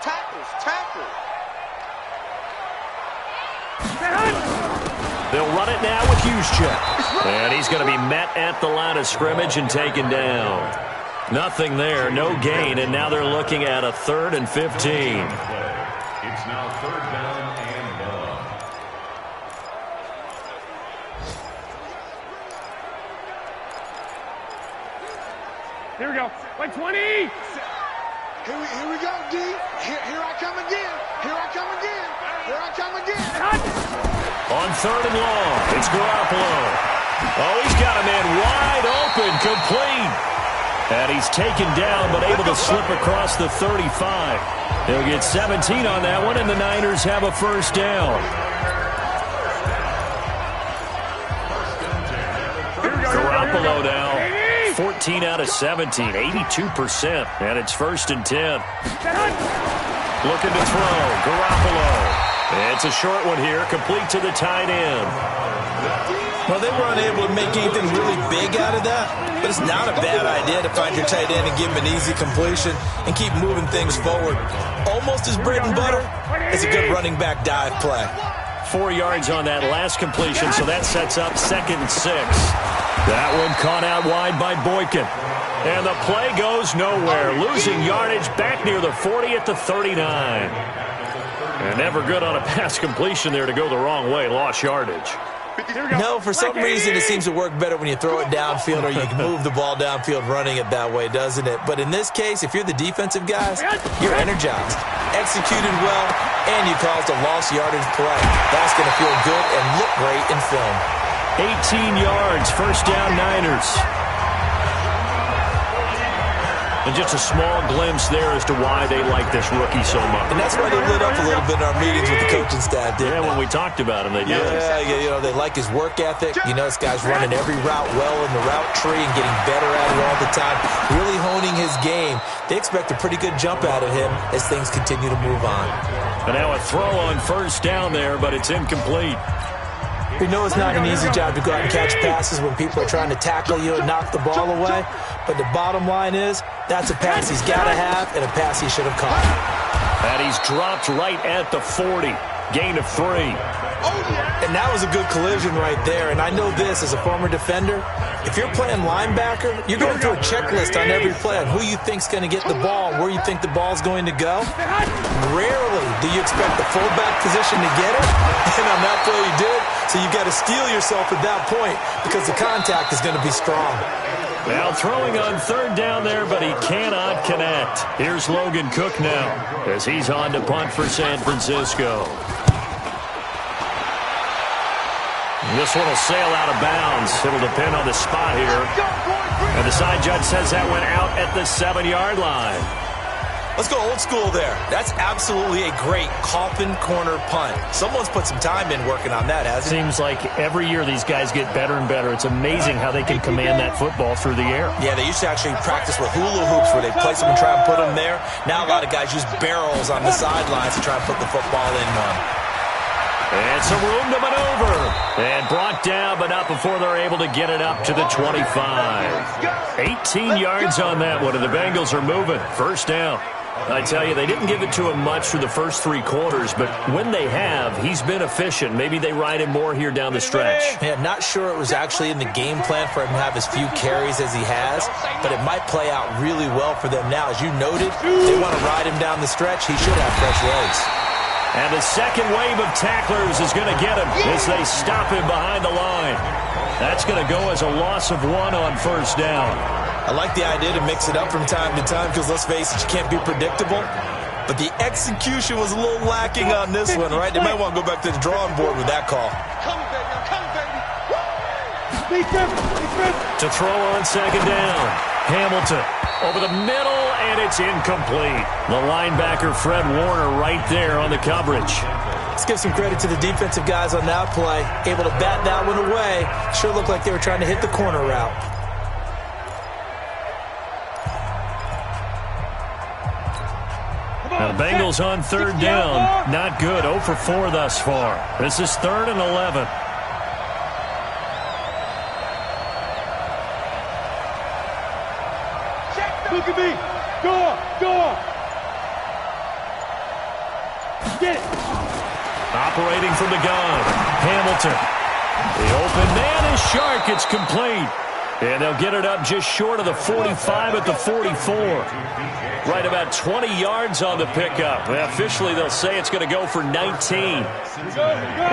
They'll run it now with Juszczyk. And he's going to be met at the line of scrimmage and taken down. Nothing there, no gain, and now they're looking at a 3rd and 15. It's now 3rd down and long. Here we go. Like 20. Here we go, D. Here I come again. Here I come again. Here I come again. On 3rd and long, it's Garoppolo. Oh, he's got a man wide open, complete. And he's taken down, but able to slip across the 35. They'll get 17 on that one, and the Niners have a first down. Garoppolo now, 14 out of 17, 82%, and it's 1st and 10. Looking to throw, Garoppolo. It's a short one here, complete to the tight end. Well, they were unable to make anything really big out of that, but it's not a bad idea to find your tight end and give him an easy completion and keep moving things forward. Almost as bread and butter as a good running back dive play. 4 yards on that last completion, so that sets up 2nd and 6. That one caught out wide by Boykin. And the play goes nowhere, losing yardage back near the 40 at the 39. And never good on a pass completion there to go the wrong way, lost yardage. No, for some reason it seems to work better when you throw it downfield or you can move the ball downfield running it that way, doesn't it? But in this case, if you're the defensive guys, you're energized, executed well, and you caused a lost yardage play. That's going to feel good and look great in film. 18 yards, first down Niners. And just a small glimpse there as to why they like this rookie so much. And that's why they lit up a little bit in our meetings with the coaching staff, didn't they? When we talked about him, they did. Yeah, you know, they like his work ethic. You know, this guy's running every route well in the route tree and getting better at it all the time, really honing his game. They expect a pretty good jump out of him as things continue to move on. And now a throw on first down there, but it's incomplete. We know it's not an easy job to go out and catch passes when people are trying to tackle you and knock the ball away. But the bottom line is, that's a pass he's got to have and a pass he should have caught. And he's dropped right at the 40. Gain of 3. And that was a good collision right there. And I know this as a former defender. If you're playing linebacker, you're going through a checklist on every play on who you think's going to get the ball, where you think the ball's going to go. Rarely do you expect the fullback position to get it. And on that play you did. So you've got to steel yourself at that point because the contact is going to be strong. Now throwing on third down there, but he cannot connect. Here's Logan Cook now as he's on to punt for San Francisco. This one will sail out of bounds. It'll depend on the spot here. And the side judge says that went out at the 7-yard line. Let's go old school there. That's absolutely a great coffin corner punt. Someone's put some time in working on that, hasn't it? Seems like every year these guys get better and better. It's amazing how they can command that football through the air. Yeah, they used to actually practice with hula hoops where they place them and try and put them there. Now a lot of guys use barrels on the sidelines to try and put the football in one. And some room to maneuver. And brought down, but not before they're able to get it up to the 25. 18 yards on that one, and the Bengals are moving. First down. I tell you, they didn't give it to him much through the first 3 quarters, but when they have, he's been efficient. Maybe they ride him more here down the stretch. Yeah, not sure it was actually in the game plan for him to have as few carries as he has, but it might play out really well for them now. As you noted, they want to ride him down the stretch. He should have fresh legs. And the second wave of tacklers is going to get him as they stop him behind the line. That's going to go as a loss of 1 on first down. I like the idea to mix it up from time to time because, let's face it, you can't be predictable. But the execution was a little lacking on this one, right? They might want to go back to the drawing board with that call. To throw on second down. Hamilton over the middle, and it's incomplete. The linebacker, Fred Warner, right there on the coverage. Let's give some credit to the defensive guys on that play. Able to bat that one away. Sure looked like they were trying to hit the corner route. Now the Bengals on third down. Not good. 0 for 4 thus far. This is 3rd and 11. Look at me. Go. Get it. Operating from the gun. Hamilton. The open man is Shark. It's complete. And they'll get it up just short of the 45 at the 44. Right about 20 yards on the pickup. Officially, they'll say it's going to go for 19.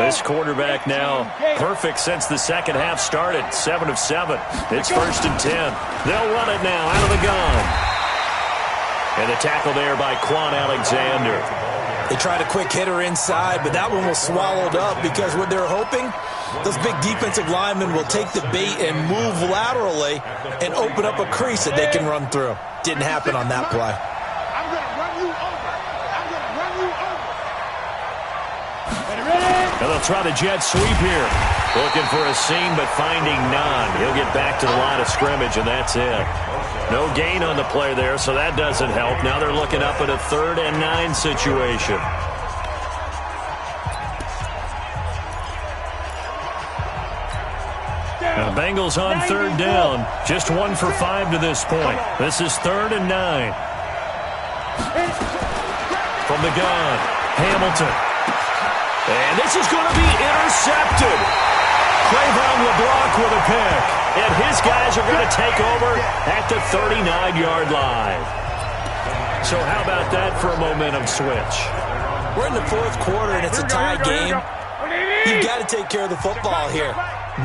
This quarterback now perfect since the second half started. 7 of 7. It's 1st and 10. They'll run it now out of the gun. And the tackle there by Quan Alexander. They tried a quick hitter inside, but that one was swallowed up because what they're hoping, those big defensive linemen will take the bait and move laterally and open up a crease that they can run through. Didn't happen on that play. I'm going to run you over. Ready? And they'll try the jet sweep here. Looking for a seam, but finding none. He'll get back to the line of scrimmage, and that's it. No gain on the play there, so that doesn't help. Now they're looking up at a 3rd and 9 situation. Now the Bengals on third down. Just 1 for 5 to this point. This is 3rd and 9. From the gun, Hamilton. And this is going to be intercepted. Cravon LeBlanc with a pick. And his guys are going to take over at the 39-yard line. So how about that for a momentum switch? We're in the 4th quarter, and it's a tie game. You've got to take care of the football here.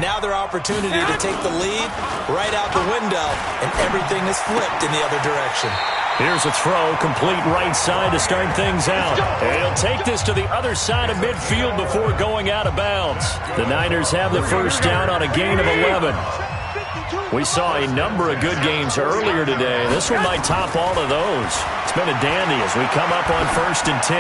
Now their opportunity to take the lead right out the window, and everything is flipped in the other direction. Here's a throw, complete right side to start things out. And he'll take this to the other side of midfield before going out of bounds. The Niners have the first down on a gain of 11. We saw a number of good games earlier today. This one might top all of those. It's been a dandy as we come up on 1st and 10.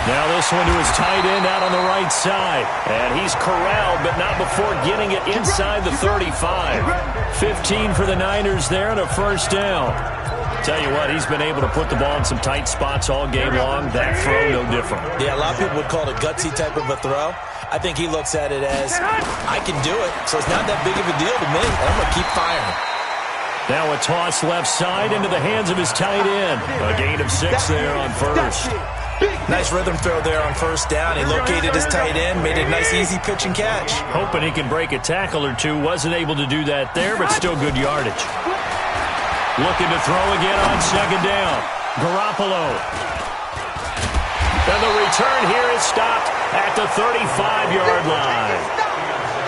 Now this one to his tight end out on the right side. And he's corralled, but not before getting it inside the 35. 15 for the Niners there and a first down. Tell you what, he's been able to put the ball in some tight spots all game long. That throw, no different. Yeah, a lot of people would call it a gutsy type of a throw. I think he looks at it as, I can do it, so it's not that big of a deal to me. I'm going to keep firing. Now a toss left side into the hands of his tight end. A gain of 6 there on first. Nice rhythm throw there on first down. He located his tight end, made a nice easy pitch and catch. Hoping he can break a tackle or two. Wasn't able to do that there, but still good yardage. Looking to throw again on second down. Garoppolo. And the return here is stopped at the 35-yard line.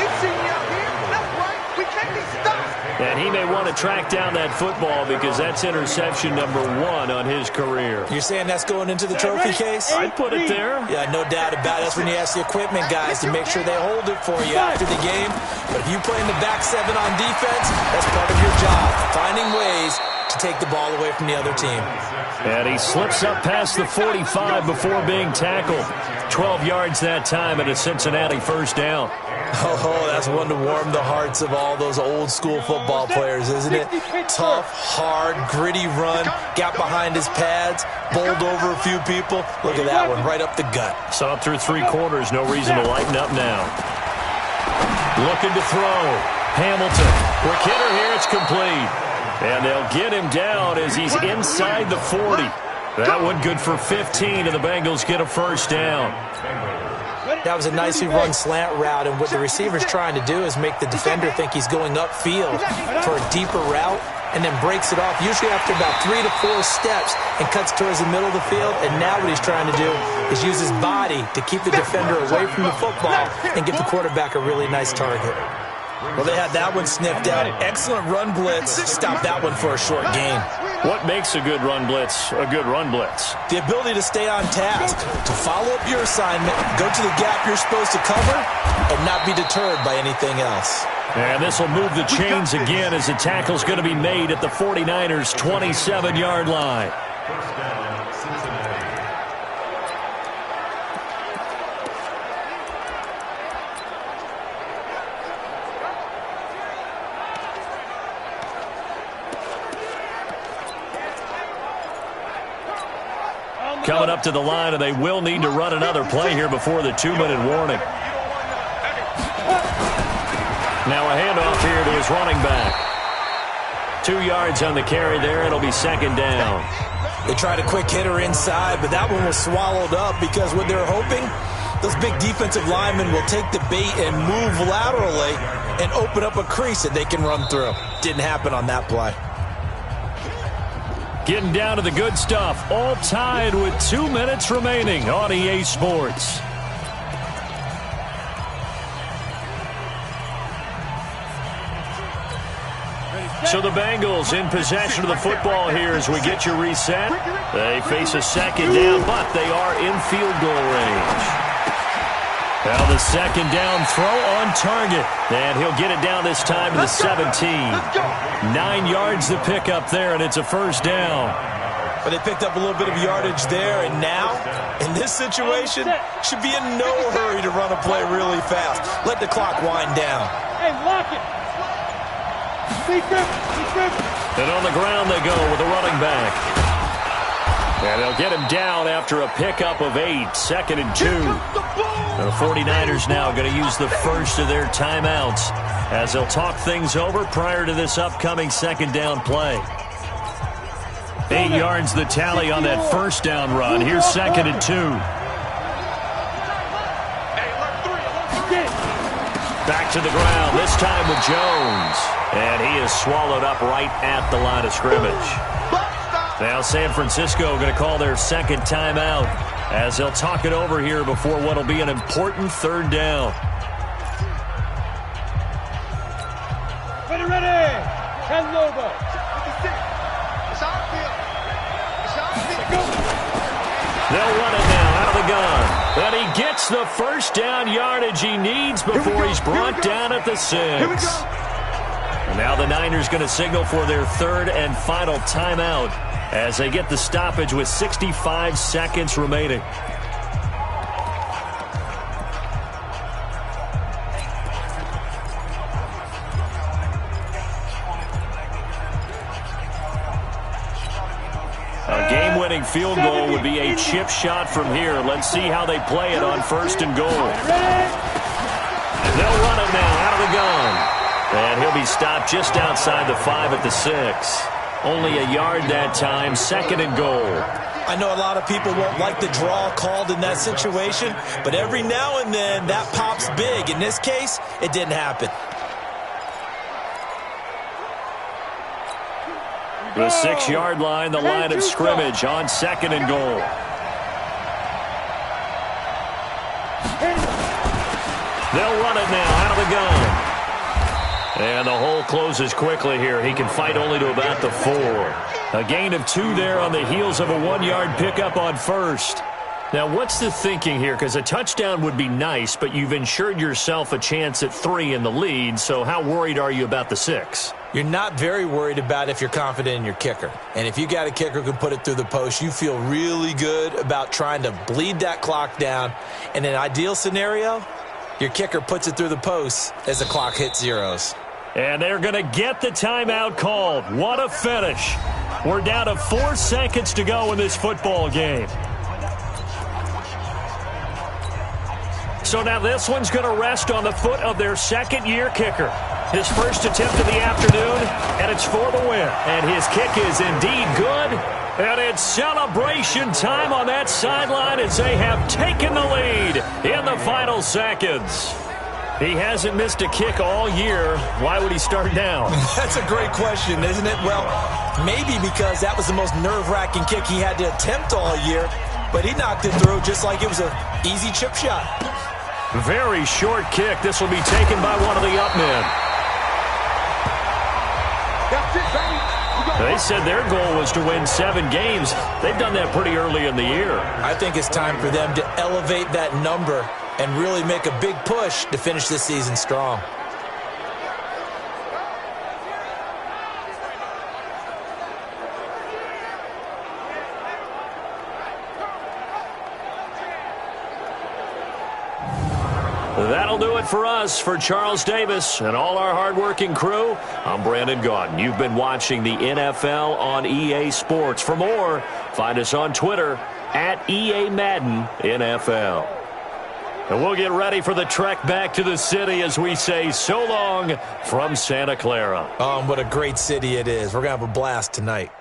You see me out here? That's right. We can't be stopped. And he may want to track down that football because that's interception number 1 on his career. You're saying that's going into the trophy case? I'd put it there. Yeah, no doubt about it. That's when you ask the equipment guys to make sure they hold it for you after the game. But if you play in the back 7 on defense, that's part of your job, finding ways to take the ball away from the other team. And he slips up past the 45 before being tackled. 12 yards that time at a Cincinnati first down. Oh, that's one to warm the hearts of all those old school football players, isn't it? Tough, hard, gritty run, got behind his pads, bowled over a few people. Look at that one, right up the gut. Saw it through 3 quarters, no reason to lighten up now. Looking to throw. Hamilton, quick hitter here, it's complete. And they'll get him down as he's inside the 40. That one good for 15, and the Bengals get a first down. That was a nicely run slant route, and what the receiver's trying to do is make the defender think he's going upfield for a deeper route, and then breaks it off, usually after about 3 to 4 steps, and cuts towards the middle of the field. And now what he's trying to do is use his body to keep the defender away from the football and give the quarterback a really nice target. Well, they had that one sniffed out. Excellent run blitz. Stop that one for a short gain. What makes a good run blitz a good run blitz? The ability to stay on task, to follow up your assignment, go to the gap you're supposed to cover, and not be deterred by anything else. And this will move the chains again as the tackle's going to be made at the 49ers' 27-yard line. coming up to the line, and they will need to run another play here before the 2-minute warning. Now a handoff here to his running back. 2 yards on the carry there. It'll be second down. They tried a quick hitter inside, but that one was swallowed up because what they're hoping, those big defensive linemen will take the bait and move laterally and open up a crease that they can run through. Didn't happen on that play. Getting down to the good stuff. All tied with 2 minutes remaining on EA Sports. So the Bengals in possession of the football here as we get you reset. They face a second down, but they are in field goal range. Now the second down throw on target. And he'll get it down this time to the 17. 9 yards to pick up there, and it's a first down. But they picked up a little bit of yardage there, and now, in this situation, should be in no hurry to run a play really fast. Let the clock wind down. Hey, lock it. And on the ground they go with the running back. And they'll get him down after a pickup of 8, 2nd and 2. And the 49ers now going to use the first of their timeouts as they'll talk things over prior to this upcoming second down play. 8 yards the tally on that first down run. Here's 2nd and 2. Back to the ground, this time with Jones. And he is swallowed up right at the line of scrimmage. Now San Francisco going to call their second timeout as they'll talk it over here before what will be an important third down. Ready. Canloba. They'll run it now out of the gun. And he gets the first down yardage he needs before he's brought down at the 6. And now the Niners going to signal for their third and final timeout as they get the stoppage with 65 seconds remaining. A game-winning field goal would be a chip shot from here. Let's see how they play it on 1st and goal. They'll run it now out of the gun. And he'll be stopped just outside the 5 at the 6. Only a yard that time, 2nd and goal. I know a lot of people won't like the draw called in that situation, but every now and then that pops big. In this case, it didn't happen. The 6-yard line, the line of scrimmage on 2nd and goal. They'll run it now out of the gun. And the hole closes quickly here. He can fight only to about the 4. A gain of 2 there on the heels of a 1-yard pickup on 1st. Now, what's the thinking here? Because a touchdown would be nice, but you've ensured yourself a chance at 3 in the lead, so how worried are you about the 6? You're not very worried about if you're confident in your kicker. And if you got a kicker who can put it through the post, you feel really good about trying to bleed that clock down. In an ideal scenario, your kicker puts it through the post as the clock hits zeros. And they're going to get the timeout called. What a finish. We're down to 4 seconds to go in this football game. So now this one's going to rest on the foot of their second-year kicker. His first attempt of the afternoon, and it's for the win. And his kick is indeed good. And it's celebration time on that sideline as they have taken the lead in the final seconds. He hasn't missed a kick all year. Why would he start now? That's a great question, isn't it? Well, maybe because that was the most nerve-wracking kick he had to attempt all year, but he knocked it through just like it was an easy chip shot. Very short kick. This will be taken by one of the up men. They said their goal was to win 7 games. They've done that pretty early in the year. I think it's time for them to elevate that number and really make a big push to finish this season strong. That'll do it for us. For Charles Davis and all our hardworking crew, I'm Brandon Gaudin. You've been watching the NFL on EA Sports. For more, find us on Twitter at EA Madden NFL. And we'll get ready for the trek back to the city as we say so long from Santa Clara. What a great city it is. We're going to have a blast tonight.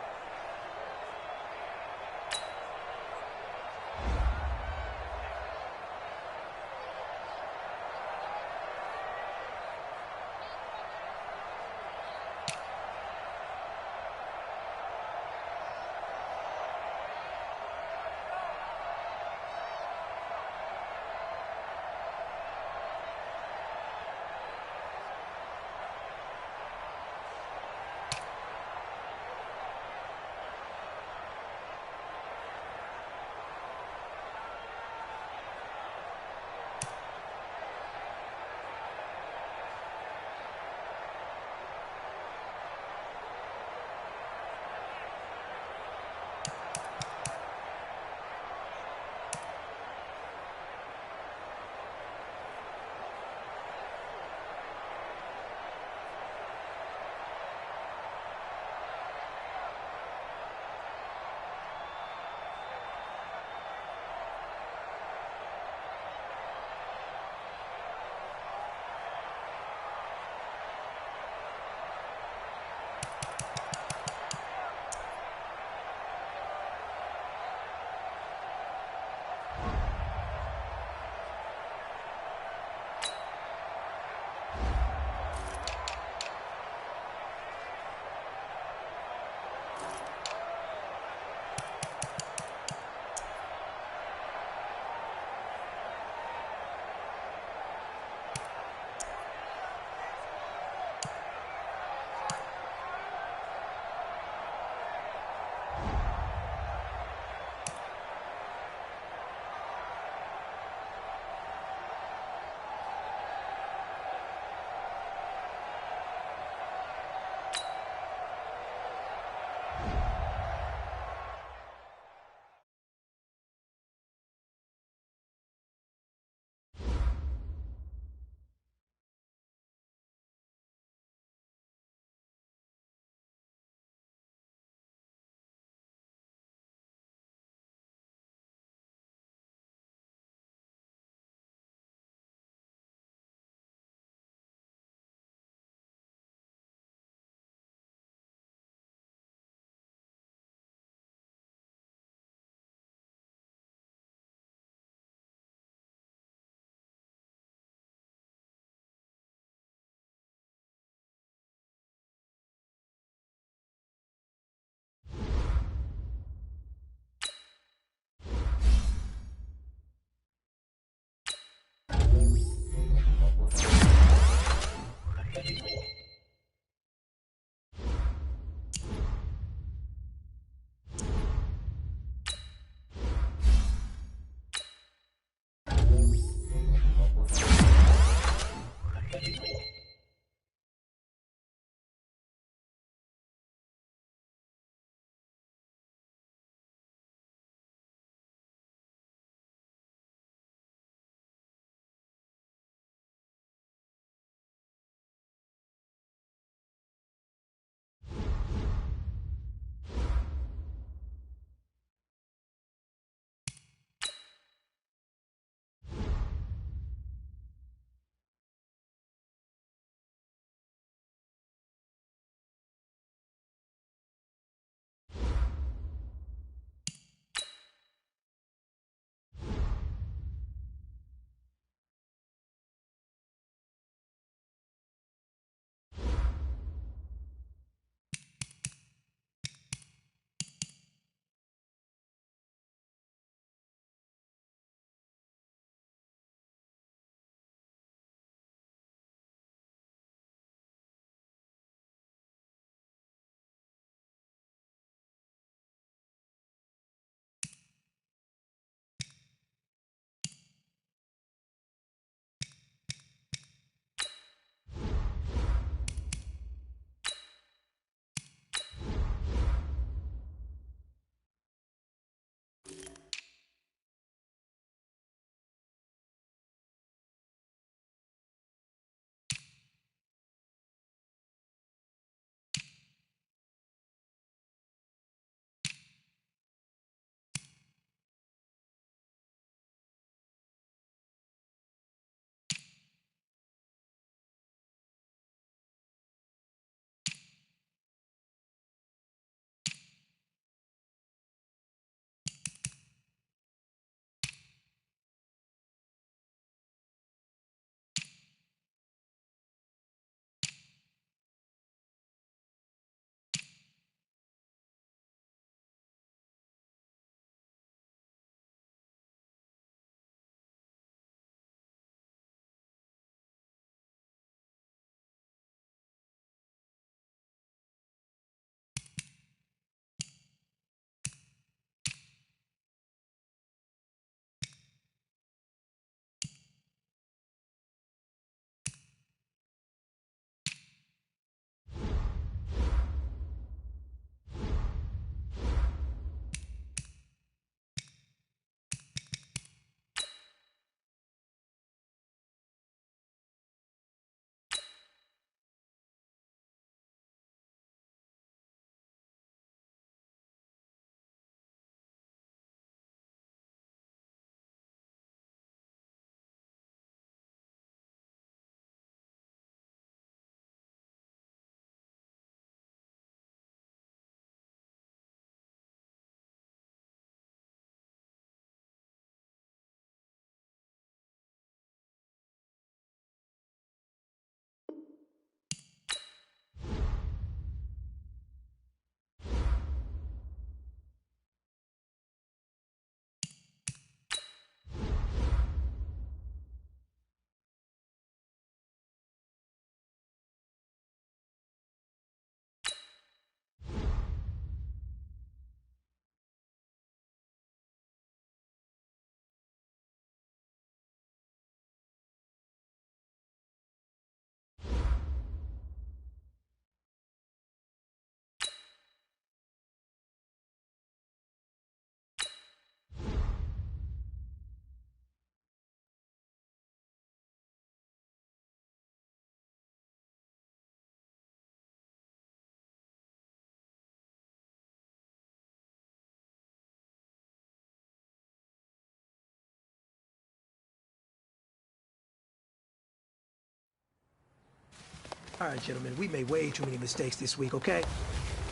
All right, gentlemen, we made way too many mistakes this week, okay?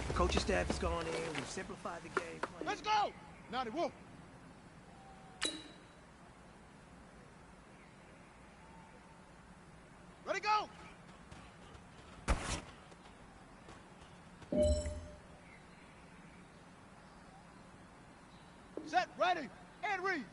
The coaching staff has gone in, we've simplified the game plan. Let's go! Now they will. Ready, go! Set, ready, and read.